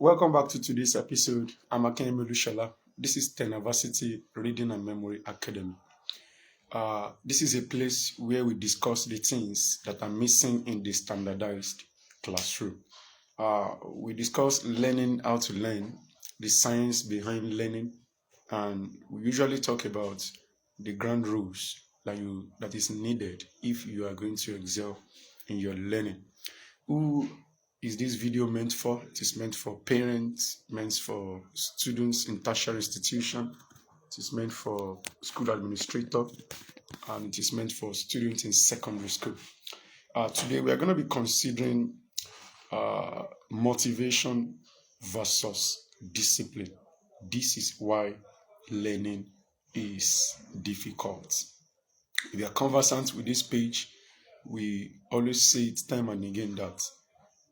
Welcome back to today's episode. I'm Akenyemi Olushola. This is Tenavacity Reading and Memory Academy. This is a place where we discuss the things that are missing in the standardized classroom. We discuss learning how to learn, the science behind learning, and we usually talk about the ground rules that is needed if you are going to excel in your learning. Who is this video meant for? It is meant for parents, meant for students in tertiary institution, it is meant for school administrator, and it is meant for students in secondary school. Today we are going to be considering motivation versus discipline. This is why learning is difficult. If you are conversant with this page, we always say it time and again that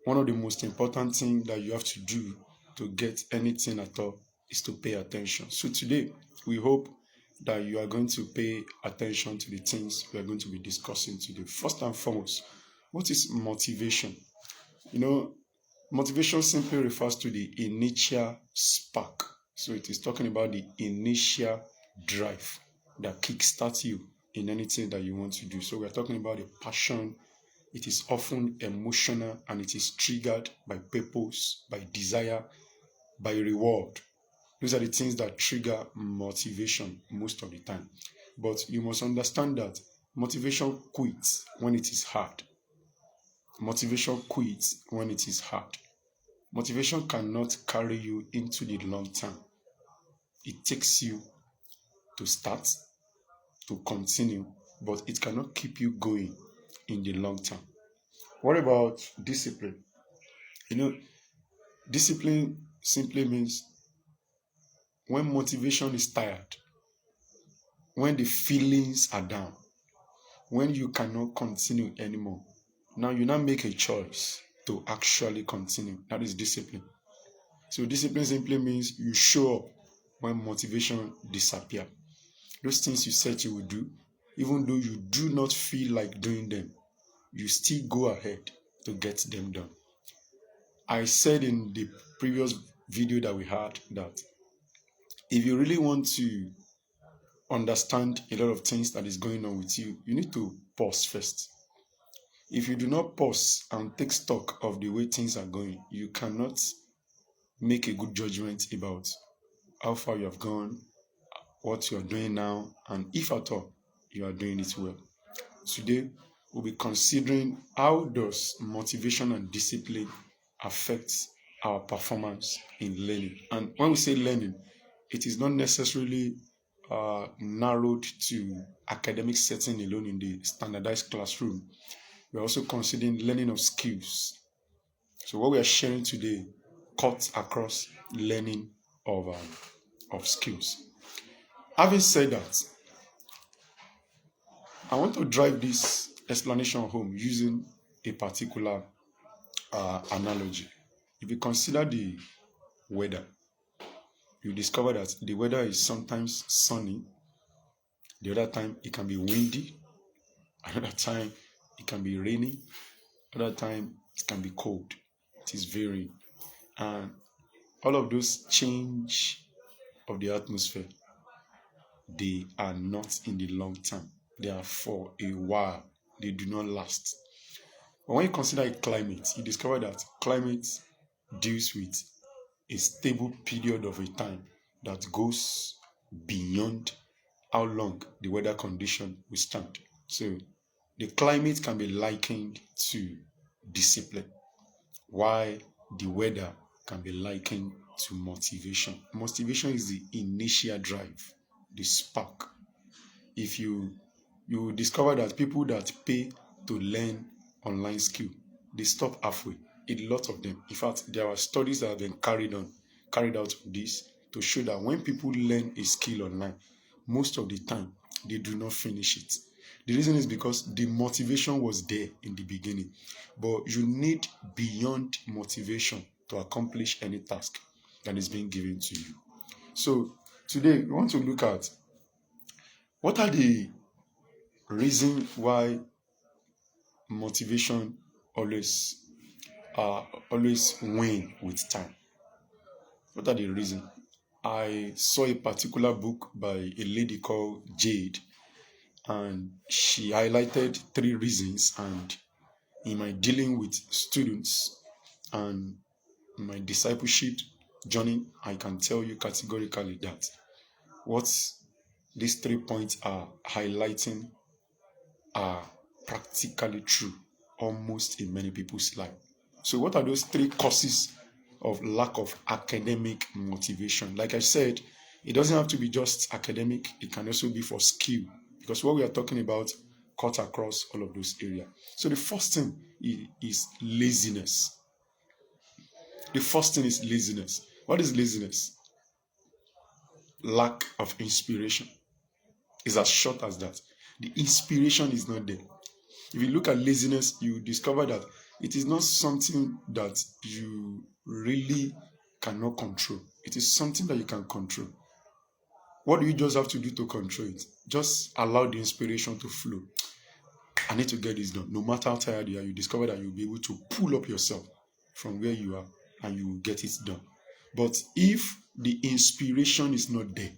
one of the most important things that you have to do to get anything at all is to pay attention. So today, we hope that you are going to pay attention to the things we are going to be discussing today. First and foremost, what is motivation? Motivation simply refers to the initial spark. So it is talking about the initial drive that kickstarts you in anything that you want to do. So we are talking about the passion. It is often emotional and it is triggered by purpose, by desire, by reward. Those are the things that trigger motivation most of the time. But you must understand that motivation quits when it is hard. Motivation quits when it is hard. Motivation cannot carry you into the long term. It takes you to start, to continue, but it cannot keep you going in the long term. What about discipline? Discipline simply means when motivation is tired, when the feelings are down, when you cannot continue anymore. Now you make a choice to actually continue. That is discipline. So discipline simply means you show up when motivation disappears. Those things you said you would do, even though you do not feel like doing them, you still go ahead to get them done. I said in the previous video that we had that if you really want to understand a lot of things that is going on with you, you need to pause first. If you do not pause and take stock of the way things are going, you cannot make a good judgment about how far you have gone, what you are doing now, and if at all you are doing it well. Today, we'll be considering how does motivation and discipline affect our performance in learning. And when we say learning, it is not necessarily narrowed to academic setting alone in the standardized classroom. We're also considering learning of skills. So what we are sharing today cuts across learning of skills. Having said that, I want to drive this explanation home using a particular analogy. If you consider the weather, you discover that the weather is sometimes sunny, the other time it can be windy, another time it can be rainy, other time it can be cold. It is varying. And all of those change of the atmosphere, they are not in the long term. They are for a while. They do not last. But when you consider a climate, you discover that climate deals with a stable period of a time that goes beyond how long the weather condition will stand. So the climate can be likened to discipline, while the weather can be likened to motivation. Motivation is the initial drive, the spark. If you discover that people that pay to learn online skill, they stop halfway. A lot of them. In fact, there are studies that have been carried out on this to show that when people learn a skill online, most of the time they do not finish it. The reason is because the motivation was there in the beginning, but you need beyond motivation to accomplish any task that is being given to you. So today we want to look at what are the reasons why motivation always wane with time. What are the reasons? I saw a particular book by a lady called Jade, and she highlighted 3 reasons. And in my dealing with students and my discipleship journey, I can tell you categorically that what these 3 points are highlighting are practically true almost in many people's life. So, what are those 3 causes of lack of academic motivation? Like I said, it doesn't have to be just academic, it can also be for skill, because what we are talking about cut across all of those areas. So, the first thing is laziness. The first thing is laziness. What is laziness? Lack of inspiration. It's as short as that. The inspiration is not there. If you look at laziness, you discover that it is not something that you really cannot control. It is something that you can control. What do you just have to do to control it? Just allow the inspiration to flow. I need to get this done. No matter how tired you are, you discover that you'll be able to pull up yourself from where you are and you will get it done. But if the inspiration is not there,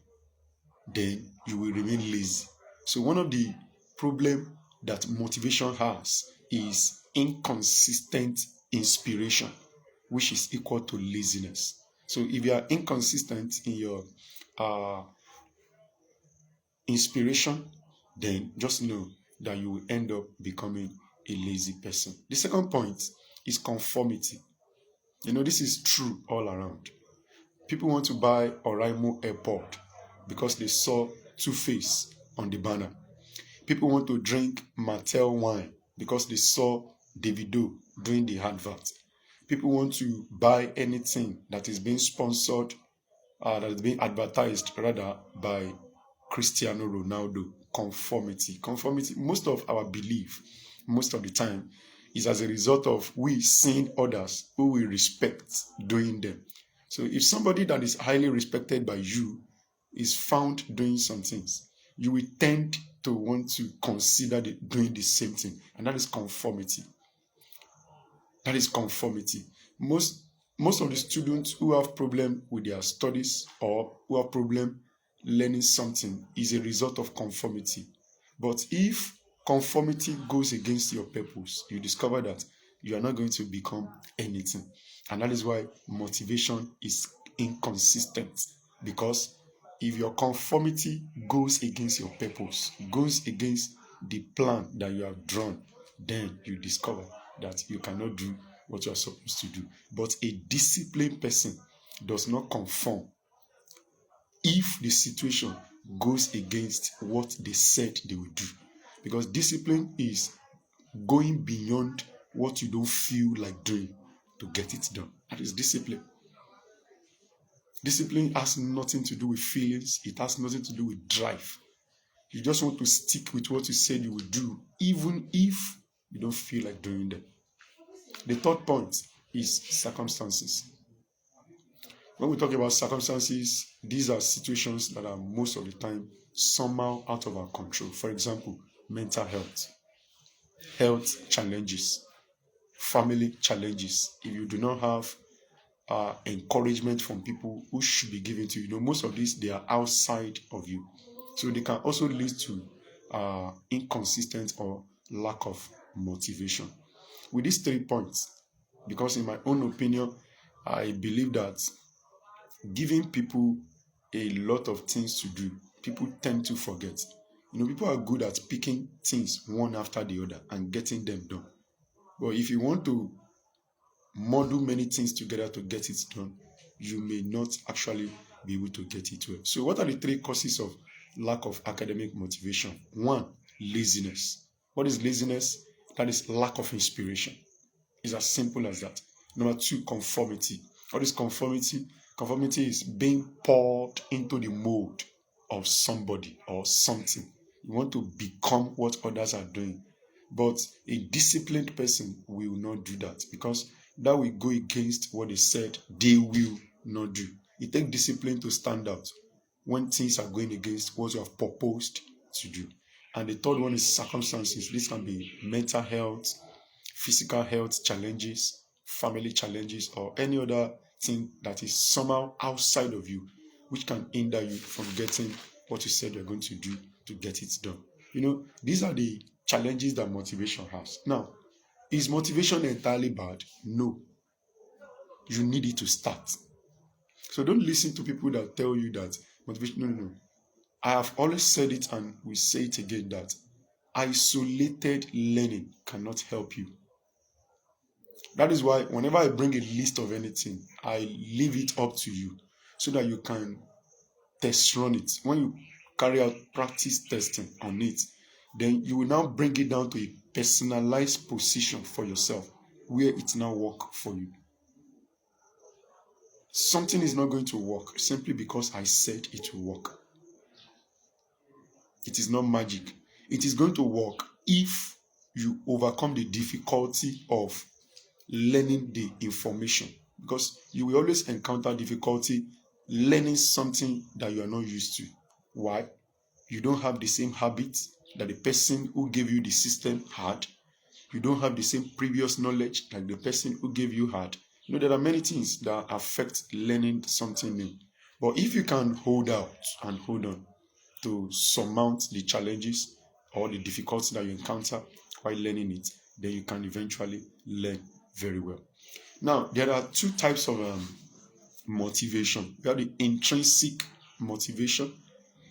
then you will remain lazy. So one of the problems that motivation has is inconsistent inspiration, which is equal to laziness. So if you are inconsistent in your inspiration, then just know that you will end up becoming a lazy person. The second point is conformity. This is true all around. People want to buy Oraimo Airport because they saw Two-Face on the banner. People want to drink Martell wine because they saw Davido doing the advert. People want to buy anything that is being sponsored, that is being advertised rather by Cristiano Ronaldo. Conformity. Most of our belief, most of the time, is as a result of we seeing others who we respect doing them. So if somebody that is highly respected by you is found doing some things, you will tend to want to consider doing the same thing. And that is conformity. That is conformity. Most of the students who have problem with their studies or who have problem learning something is a result of conformity. But if conformity goes against your purpose, you discover that you are not going to become anything. And that is why motivation is inconsistent. Because if your conformity goes against your purpose, goes against the plan that you have drawn, then you discover that you cannot do what you are supposed to do. But a disciplined person does not conform if the situation goes against what they said they will do. Because discipline is going beyond what you don't feel like doing to get it done. That is discipline. Discipline has nothing to do with feelings. It has nothing to do with drive. You just want to stick with what you said you will do, even if you don't feel like doing them. The third point is circumstances. When we talk about circumstances, these are situations that are most of the time somehow out of our control. For example, mental health challenges, family challenges. If you do not have encouragement from people who should be given to you, most of these, they are outside of you. So they can also lead to inconsistent or lack of motivation. With these 3 points, because in my own opinion, I believe that giving people a lot of things to do, people tend to forget. People are good at picking things one after the other and getting them done. But if you want to model many things together to get it done, you may not actually be able to get it well. So what are the 3 causes of lack of academic motivation? 1, laziness. What is laziness? That is lack of inspiration. It's as simple as that. Number 2, conformity. What is conformity? Conformity is being poured into the mold of somebody or something. You want to become what others are doing. But a disciplined person will not do that, because that will go against what they said they will not do. It takes discipline to stand out when things are going against what you have proposed to do. And the third one is circumstances. This can be mental health, physical health challenges, family challenges, or any other thing that is somehow outside of you, which can hinder you from getting what you said you're going to do to get it done. These are the challenges that motivation has. Now, is motivation entirely bad? No. You need it to start. So don't listen to people that tell you that motivation. No, no, no. I have always said it and we say it again that isolated learning cannot help you. That is why whenever I bring a list of anything, I leave it up to you so that you can test run it. When you carry out practice testing on it, then you will now bring it down to a personalized position for yourself where it now work for you. Something is not going to work simply because I said it will work. It is not magic. It is going to work if you overcome the difficulty of learning the information, because you will always encounter difficulty learning something that you are not used to. Why? You don't have the same habits that the person who gave you the system had. You don't have the same previous knowledge like the person who gave you had. There are many things that affect learning something new. But if you can hold out and hold on to surmount the challenges or the difficulties that you encounter while learning it, then you can eventually learn very well. Now, there are two types of motivation. We have the intrinsic motivation,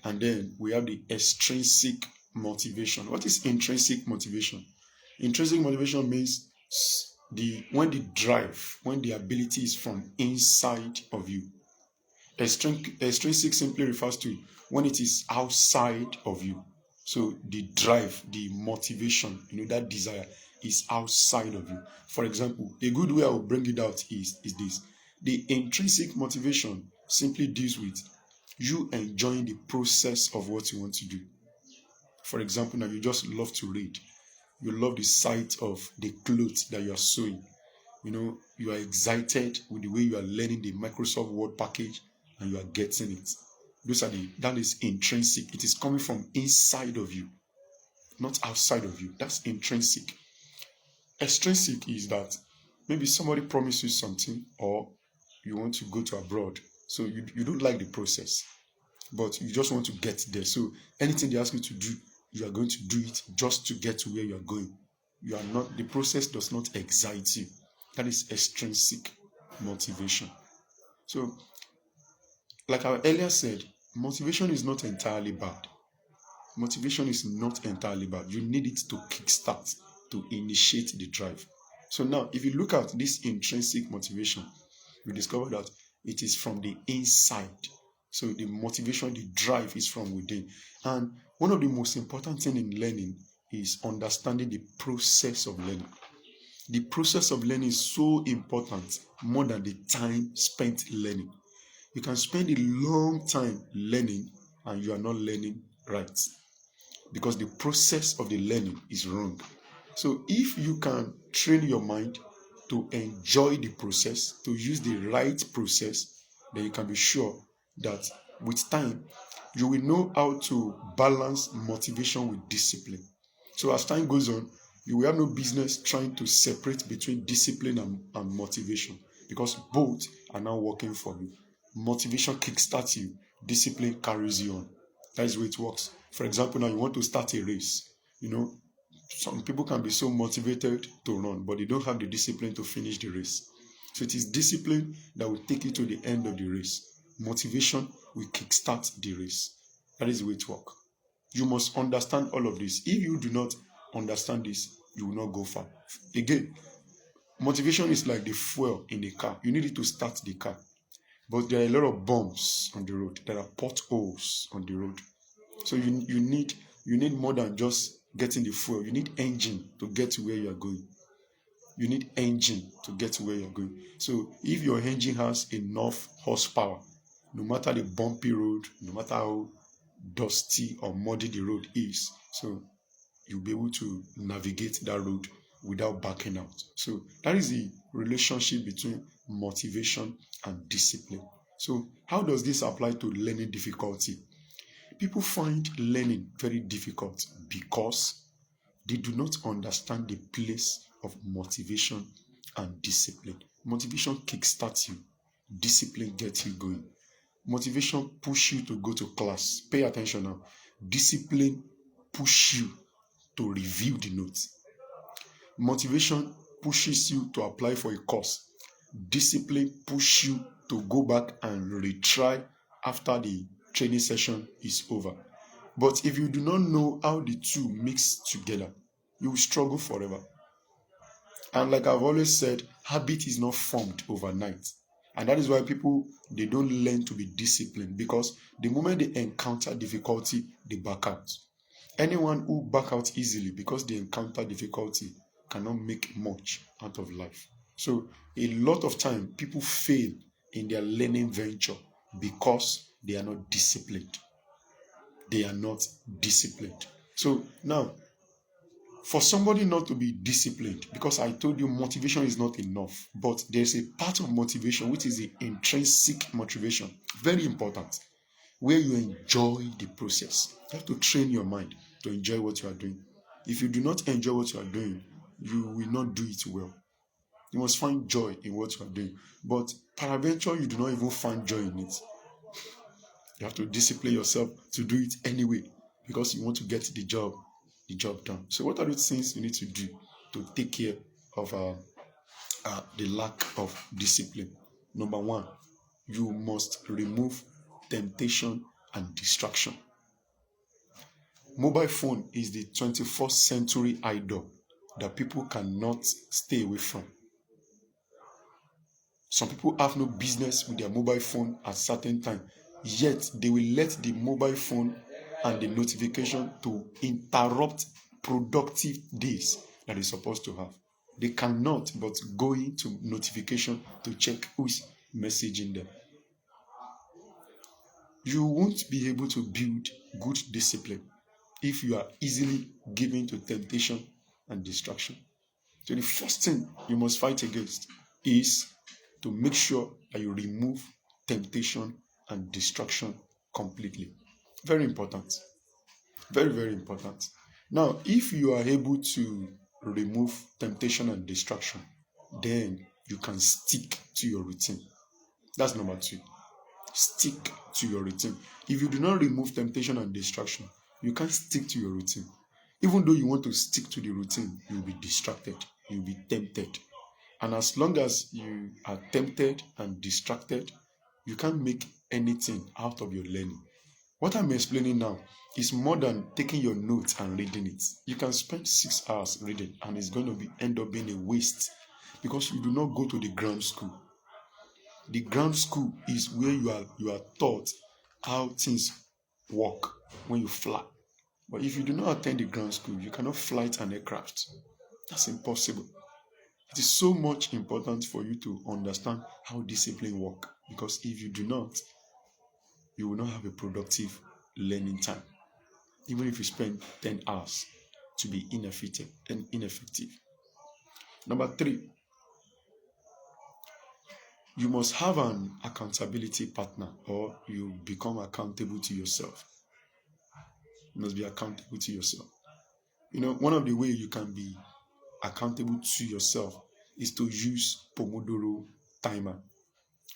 and then we have the extrinsic motivation. What is intrinsic motivation? Intrinsic motivation means when the ability is from inside of you. Extrinsic simply refers to when it is outside of you. So the drive, the motivation, that desire is outside of you. For example, a good way I will bring it out is this. The intrinsic motivation simply deals with you enjoying the process of what you want to do. For example, now you just love to read. You love the sight of the clothes that you are sewing. You are excited with the way you are learning the Microsoft Word package and you are getting it. That is intrinsic. It is coming from inside of you, not outside of you. That's intrinsic. Extrinsic is that maybe somebody promised you something, or you want to go to abroad. So you don't like the process, but you just want to get there. So anything they ask you to do, you are going to do it just to get to where you are going. The process does not excite you. That is extrinsic motivation. So, like I earlier said, motivation is not entirely bad. Motivation is not entirely bad. You need it to kickstart, to initiate the drive. So now, if you look at this intrinsic motivation, you discover that it is from the inside. So the motivation, the drive is from within. And one of the most important things in learning is understanding the process of learning. The process of learning is so important more than the time spent learning. You can spend a long time learning and you are not learning right because the process of the learning is wrong. So if you can train your mind to enjoy the process, to use the right process, then you can be sure that with time, you will know how to balance motivation with discipline. So as time goes on, you will have no business trying to separate between discipline and motivation, because both are now working for you. Motivation kickstarts you, discipline carries you on. That is the way it works. For example, now you want to start a race. Some people can be so motivated to run, but they don't have the discipline to finish the race. So it is discipline that will take you to the end of the race. Motivation will kickstart the race. That is the way it works. You must understand all of this. If you do not understand this, you will not go far. Again, motivation is like the fuel in the car. You need it to start the car. But there are a lot of bumps on the road. There are potholes on the road. So you need more than just getting the fuel. You need engine to get to where you are going. You need engine to get to where you're going. So if your engine has enough horsepower, no matter the bumpy road, no matter how dusty or muddy the road is, so you'll be able to navigate that road without backing out. So that is the relationship between motivation and discipline. So how does this apply to learning difficulty? People find learning very difficult because they do not understand the place of motivation and discipline. Motivation kickstarts you. Discipline gets you going. Motivation push you to go to class. Pay attention now. Discipline push you to review the notes. Motivation pushes you to apply for a course. Discipline push you to go back and retry after the training session is over. But if you do not know how the two mix together, you will struggle forever. And like I've always said, habit is not formed overnight. And that is why people, they don't learn to be disciplined, because the moment they encounter difficulty, they back out. Anyone who back out easily because they encounter difficulty cannot make much out of life. So a lot of time people fail in their learning venture because they are not disciplined. They are not disciplined. So now, for somebody not to be disciplined, because I told you motivation is not enough, but there's a part of motivation which is the intrinsic motivation, very important, where you enjoy the process. You have to train your mind to enjoy what you are doing. If you do not enjoy what you are doing, you will not do it well. You must find joy in what you are doing. But peradventure, you do not even find joy in it. You have to discipline yourself to do it anyway, because you want to get the job done. So what are the things you need to do to take care of the lack of discipline? Number one, you must remove temptation and distraction. Mobile phone is the 21st century idol that people cannot stay away from. Some people have no business with their mobile phone at certain time, yet they will let the mobile phone and the notification to interrupt productive days that they're supposed to have. They cannot but go into notification to check who's messaging them. You won't be able to build good discipline if you are easily given to temptation and distraction. So the first thing you must fight against is to make sure that you remove temptation and distraction completely. Very important. Very, very important. Now, if you are able to remove temptation and distraction, then you can stick to your routine. That's number two. Stick to your routine. If you do not remove temptation and distraction, you can't stick to your routine. Even though you want to stick to the routine, you'll be distracted, you'll be tempted. And as long as you are tempted and distracted, you can't make anything out of your learning. What I'm explaining now is more than taking your notes and reading it. You can spend 6 hours reading and it's going to end up being a waste, because you do not go to the ground school. The ground school is where you are taught how things work when you fly. But if you do not attend the ground school, you cannot fly an aircraft. That's impossible. It is so much important for you to understand how discipline works, because if you do not, you will not have a productive learning time. Even if you spend 10 hours to be ineffective. Number three, you must have an accountability partner, or you become accountable to yourself. You must be accountable to yourself. One of the ways you can be accountable to yourself is to use Pomodoro timer.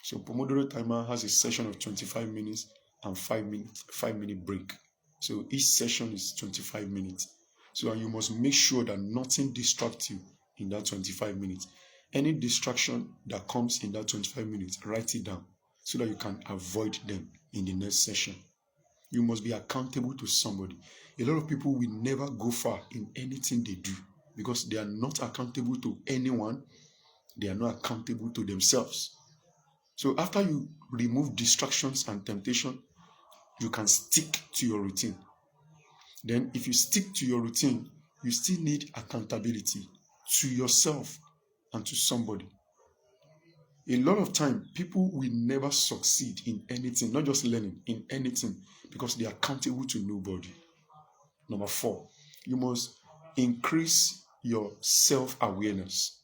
So Pomodoro timer has a session of 25 minutes and 5-minute break. So each session is 25 minutes. So you must make sure that nothing distracts you in that 25 minutes. Any distraction that comes in that 25 minutes, write it down so that you can avoid them in the next session. You must be accountable to somebody. A lot of people will never go far in anything they do because they are not accountable to anyone. They are not accountable to themselves. So after you remove distractions and temptation, you can stick to your routine. Then if you stick to your routine, you still need accountability to yourself and to somebody. A lot of time, people will never succeed in anything, not just learning, in anything, because they are accountable to nobody. Number 4, you must increase your self-awareness.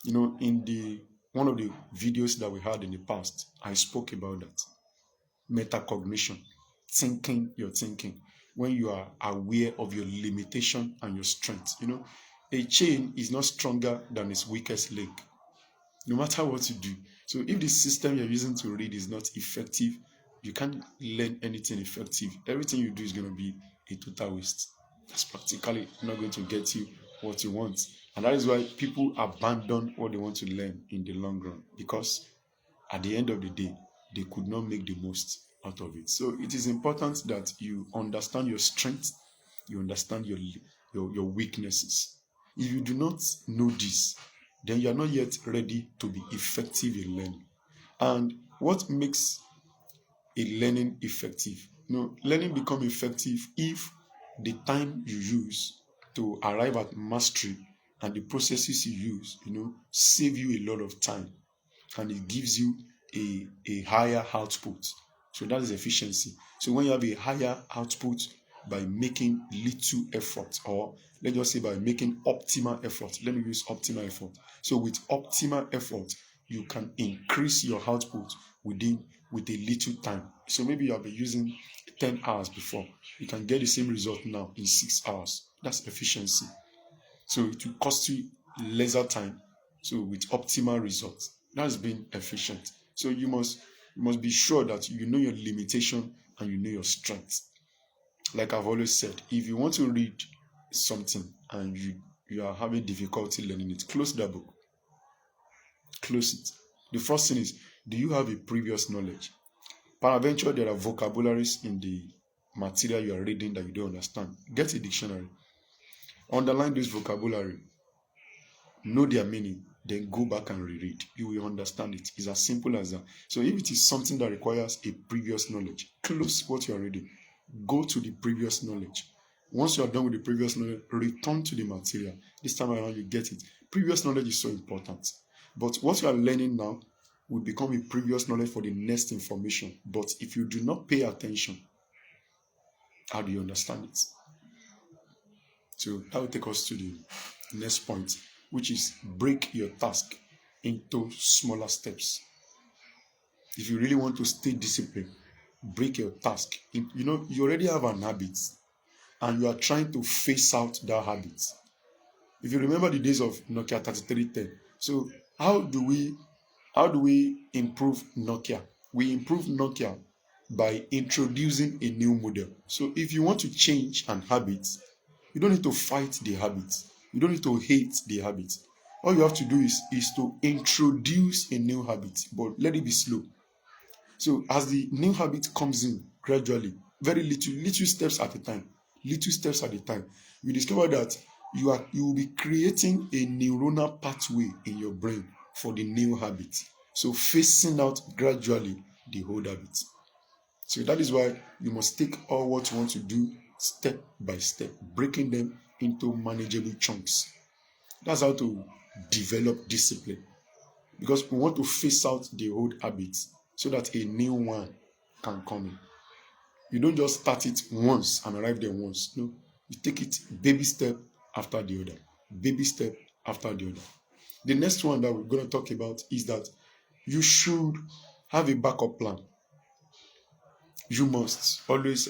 In one of the videos that we had in the past, I spoke about that. Metacognition, thinking your thinking, when you are aware of your limitation and your strength. A chain is not stronger than its weakest link. No matter what you do, So if the system you're using to read is not effective, you can't learn anything effective. Everything you do is going to be a total waste. That's practically not going to get you what you want. And that is why people abandon what they want to learn in the long run, because at the end of the day, they could not make the most out of it. So it is important that you understand your strengths, you understand your weaknesses. If you do not know this, then you are not yet ready to be effective in learning. And what makes a learning effective? Learning become effective if the time you use to arrive at mastery and the processes you use, save you a lot of time, and it gives you a higher output. So that is efficiency. So when you have a higher output by making little effort, or let's just say by making optimal effort. Let me use optimal effort. So with optimal effort, you can increase your output with a little time. So maybe you have been using 10 hours before. You can get the same result now in 6 hours. That's efficiency. So it will cost you lesser time. So with optimal results, that's being efficient. So you must be sure that you know your limitation and you know your strengths. Like I've always said, if you want to read something and you are having difficulty learning it, close that book. Close it. The first thing is, do you have a previous knowledge? Peradventure, there are vocabularies in the material you are reading that you don't understand. Get a dictionary. Underline this vocabulary. Know their meaning, then go back and reread. You will understand it. It's as simple as that. So if it is something that requires a previous knowledge, close what you are reading. Go to the previous knowledge. Once you are done with the previous knowledge, return to the material. This time around, you get it. Previous knowledge is so important. But what you are learning now will become a previous knowledge for the next information. But if you do not pay attention, how do you understand it? So that will take us to the next point, which is break your task into smaller steps. If you really want to stay disciplined, break your task. You already have an habit and you are trying to phase out that habit. If you remember the days of Nokia 3310, so how do we improve Nokia? We improve Nokia by introducing a new model. So if you want to change an habit, you don't need to fight the habit. You don't need to hate the habit. All you have to do is to introduce a new habit, but let it be slow. So as the new habit comes in gradually, very little steps at a time, you discover that you will be creating a neuronal pathway in your brain for the new habit. So phasing out gradually the old habit. So that is why you must take all what you want to do step by step, breaking them into manageable chunks. That's how to develop discipline. Because we want to phase out the old habits so that a new one can come in. You don't just start it once and arrive there once. No, you take it baby step after the other. Baby step after the other. The next one that we're going to talk about is that you should have a backup plan. You must always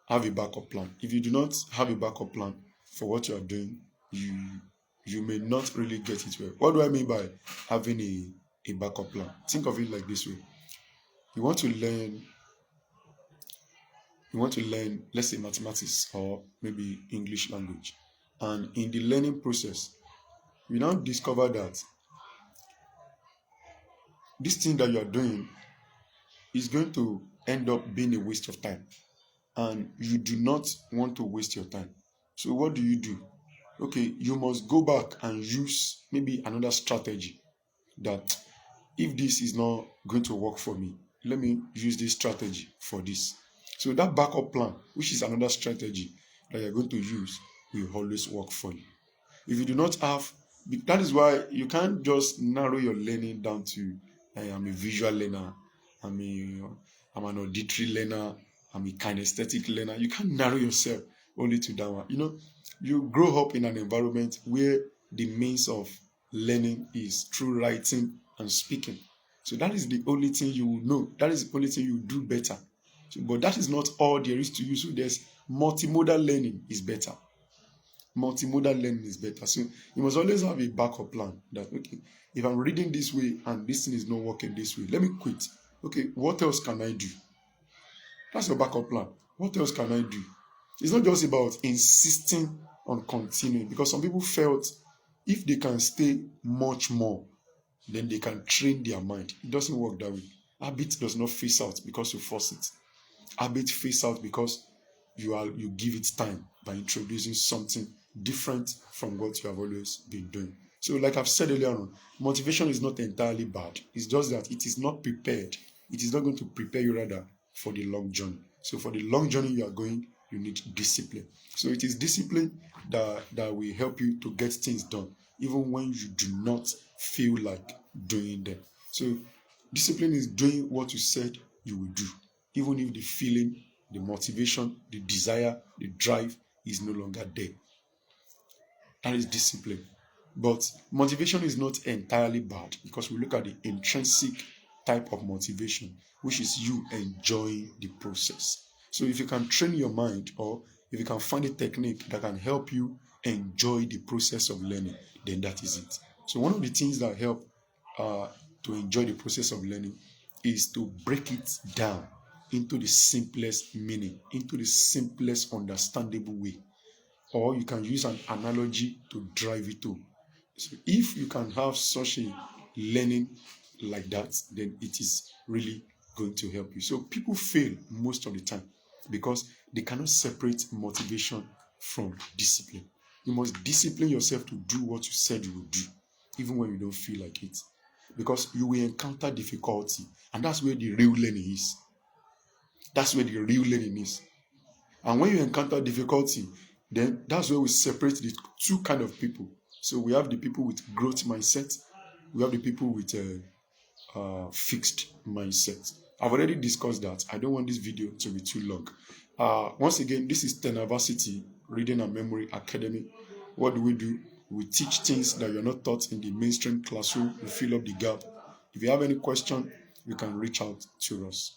have a backup plan. If you do not have a backup plan for what you are doing, you may not really get it well. What do I mean by having a backup plan? Think of it like this way. You want to learn, let's say, mathematics or maybe English language. And in the learning process, you now discover that this thing that you are doing is going to end up being a waste of time. And you do not want to waste your time. So what do? Okay, you must go back and use maybe another strategy, that if this is not going to work for me, let me use this strategy for this. So that backup plan, which is another strategy that you're going to use, will always work for you. If you do not have, that is why you can't just narrow your learning down to I'm a visual learner, I'm an auditory learner, I'm a kinesthetic learner. You can't narrow yourself only to that one. You grow up in an environment where the means of learning is through writing and speaking. So that is the only thing you will know. That is the only thing you will do better. But that is not all there is to you. So there's multimodal learning is better. Multimodal learning is better. So you must always have a backup plan that, okay, if I'm reading this way and this thing is not working this way, let me quit. Okay, what else can I do? That's your backup plan. What else can I do? It's not just about insisting on continuing, because some people felt if they can stay much more, then they can train their mind. It doesn't work that way. Habit does not phase out because you force it. Habit phase out because you give it time by introducing something different from what you have always been doing. So, like I've said earlier on, motivation is not entirely bad. It's just that it is not prepared. It is not going to prepare you rather for the long journey. So, for the long journey you are going, you need discipline. So, it is discipline that will help you to get things done, even when you do not feel like doing them. So, discipline is doing what you said you will do, even if the feeling, the motivation, the desire, the drive is no longer there. That is discipline. But motivation is not entirely bad, because we look at the intrinsic type of motivation, which is you enjoying the process. So if you can train your mind, or if you can find a technique that can help you enjoy the process of learning, then that is it. So one of the things that help to enjoy the process of learning is to break it down into the simplest meaning, into the simplest understandable way. Or you can use an analogy to drive it home. So if you can have such a learning like that, then it is really going to help you. So people fail most of the time because they cannot separate motivation from discipline. You must discipline yourself to do what you said you would do, even when you don't feel like it. Because you will encounter difficulty, and that's where the real learning is. That's where the real learning is. And when you encounter difficulty, then that's where we separate the two kind of people. So we have the people with growth mindset, we have the people with a fixed mindset. I've already discussed that. I don't want this video to be too long. Once again, this is Tenavacity Reading and Memory Academy. What do? We teach things that you're not taught in the mainstream classroom. We fill up the gap. If you have any question, you can reach out to us.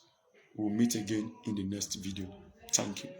We'll meet again in the next video. Thank you.